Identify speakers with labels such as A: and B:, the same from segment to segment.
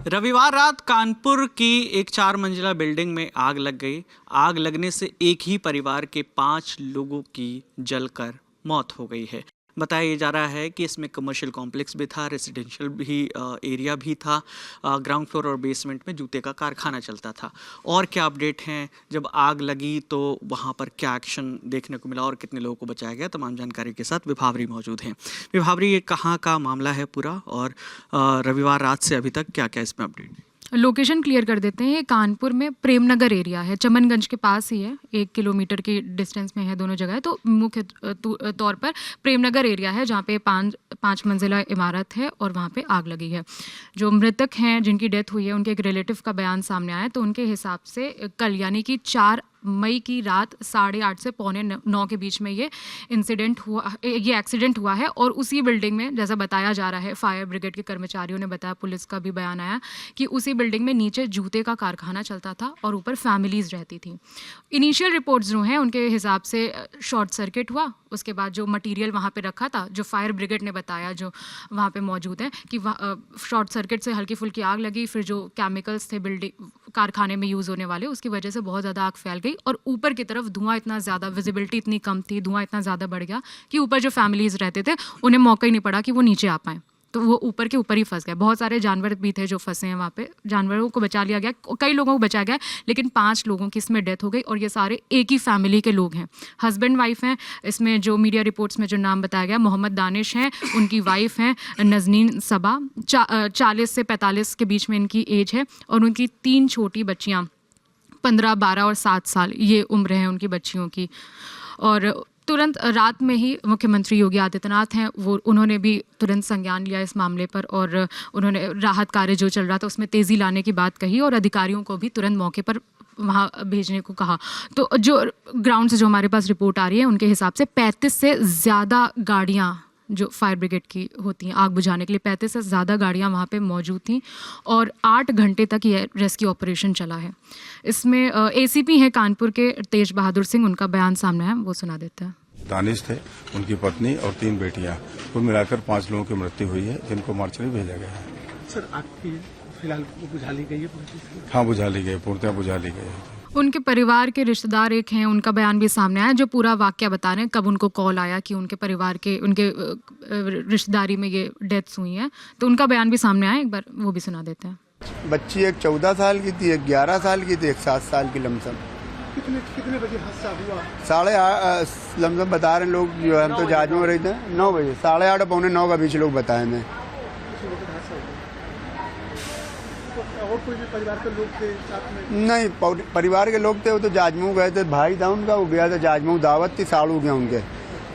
A: रविवार रात कानपुर की एक 4 मंजिला बिल्डिंग में आग लग गई। आग लगने से एक ही परिवार के 5 लोगों की जलकर मौत हो गई है। बताया जा रहा है कि इसमें कमर्शियल कॉम्प्लेक्स भी था, रेजिडेंशियल भी एरिया भी था। ग्राउंड फ्लोर और बेसमेंट में जूते का कारखाना चलता था। और क्या अपडेट हैं, जब आग लगी तो वहाँ पर क्या एक्शन देखने को मिला और कितने लोगों को बचाया गया, तमाम जानकारी के साथ विभावरी मौजूद हैं। विभावरी, ये कहाँ का मामला है पूरा, और रविवार रात से अभी तक क्या क्या इसमें अपडेट?
B: लोकेशन क्लियर कर देते हैं। ये कानपुर में प्रेमनगर एरिया है, चमनगंज के पास ही है, 1 किलोमीटर की डिस्टेंस में है दोनों जगह। तो मुख्य तौर पर प्रेमनगर एरिया है जहाँ पे 5 मंजिला इमारत है और वहाँ पे आग लगी है। जो मृतक हैं, जिनकी डेथ हुई है, उनके एक रिलेटिव का बयान सामने आया। तो उनके हिसाब से कल यानी कि 4 मई की रात 8:30 से 8:45 के बीच में ये एक्सीडेंट हुआ है। और उसी बिल्डिंग में, जैसा बताया जा रहा है, फायर ब्रिगेड के कर्मचारियों ने बताया, पुलिस का भी बयान आया कि उसी बिल्डिंग में नीचे जूते का कारखाना चलता था और ऊपर फैमिलीज रहती थी। इनिशियल रिपोर्ट्स जो हैं उनके हिसाब से शॉर्ट सर्किट हुआ। उसके बाद जो मटेरियल वहाँ पे रखा था, जो फायर ब्रिगेड ने बताया, जो वहाँ पे मौजूद है, कि शॉर्ट सर्किट से हल्की फुल्की आग लगी। फिर जो केमिकल्स थे बिल्डिंग कारखाने में यूज़ होने वाले, उसकी वजह से बहुत ज़्यादा आग फैल गई। और ऊपर की तरफ धुआं इतना ज़्यादा, विजिबिलिटी इतनी कम थी, धुआं इतना ज़्यादा बढ़ गया कि ऊपर जो फैमिलीज़ रहते थे उन्हें मौका ही नहीं पड़ा कि वो नीचे आ पाएँ। तो वो ऊपर के ऊपर ही फंस गए। बहुत सारे जानवर भी थे जो फंसे हैं वहाँ पे। जानवरों को बचा लिया गया, कई लोगों को बचाया गया, लेकिन 5 लोगों की इसमें डेथ हो गई। और ये सारे एक ही फैमिली के लोग हैं, हस्बैंड वाइफ हैं। इसमें जो मीडिया रिपोर्ट्स में जो नाम बताया गया, मोहम्मद दानिश हैं, उनकी वाइफ हैं नजनीन सबा, 40 से 45 के बीच में इनकी एज है। और उनकी 3 छोटी बच्चियाँ, 15, 12 और 7 साल ये उम्र है उनकी बच्चियों की। और तुरंत रात में ही मुख्यमंत्री योगी आदित्यनाथ हैं, उन्होंने भी तुरंत संज्ञान लिया इस मामले पर। और उन्होंने राहत कार्य जो चल रहा था उसमें तेज़ी लाने की बात कही और अधिकारियों को भी तुरंत मौके पर वहाँ भेजने को कहा। तो जो ग्राउंड से जो हमारे पास रिपोर्ट आ रही है, उनके हिसाब से 35 से ज़्यादा गाड़ियाँ जो फायर ब्रिगेड की होती हैं आग बुझाने के लिए, 35 से ज़्यादा गाड़ियाँ वहाँ पे मौजूद थीं। और 8 घंटे तक ये रेस्क्यू ऑपरेशन चला है। इसमें एसीपी हैं कानपुर के तेज बहादुर सिंह, उनका बयान सामने है, वो सुना देते हैं।
C: दानिश थे, उनकी पत्नी और 3 बेटियां, कुल मिलाकर 5 लोगों की मृत्यु हुई है, जिनको मार्चरी भेजा गया है।
D: सर, आग की फिलहाल बुझा ली गई है?
C: हाँ, बुझा ली गई, पूर्णतः बुझा ली गई है।
B: उनके परिवार के रिश्तेदार एक हैं, उनका बयान भी सामने आया, जो पूरा वाकया बता रहे हैं, कब उनको कॉल आया कि उनके परिवार के, उनके रिश्तेदारी में ये डेथ्स हुई हैं। तो उनका बयान भी सामने आया, एक बार वो भी सुना देते हैं।
E: बच्ची एक 14 साल की थी, एक 11 साल की थी, एक 7 साल की लमसम।
D: कितने बजे हादसा हुआ?
E: 8:30 लमसम बता रहे लोग, जो हम तो जहाज में रहे थे। 9 बजे, 8:30 पौने 9 का बीच लोग बताए मैं।
D: और कोई भी परिवार के लोग थे साथ में?
E: नहीं, परिवार के लोग थे, वो तो जाजमू गए थे, भाई था उनका, वो गया था जाजमू, दावत थी, साड़ू गया उनके,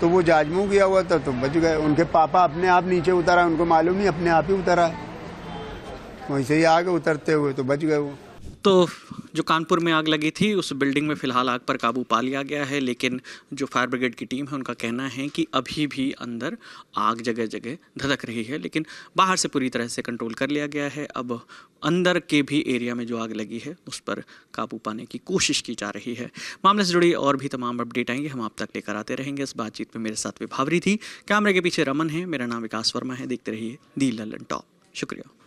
E: तो वो जाजमू गया हुआ था, तो बच गए। उनके पापा अपने आप नीचे उतरा, उनको मालूम नहीं, अपने आप ही उतरा, वैसे ही आगे उतरते हुए तो बच गए वो।
A: तो जो कानपुर में आग लगी थी उस बिल्डिंग में फ़िलहाल आग पर काबू पा लिया गया है, लेकिन जो फायर ब्रिगेड की टीम है उनका कहना है कि अभी भी अंदर आग जगह जगह धधक रही है, लेकिन बाहर से पूरी तरह से कंट्रोल कर लिया गया है। अब अंदर के भी एरिया में जो आग लगी है उस पर काबू पाने की कोशिश की जा रही है। मामले से जुड़ी और भी तमाम अपडेट आएंगे, हम आप तक लेकर आते रहेंगे। इस बातचीत में मेरे साथ विभावरी थी, कैमरे के पीछे रमन है, मेरा नाम विकास वर्मा है। देखते रहिए दी लल्लन टॉप। शुक्रिया।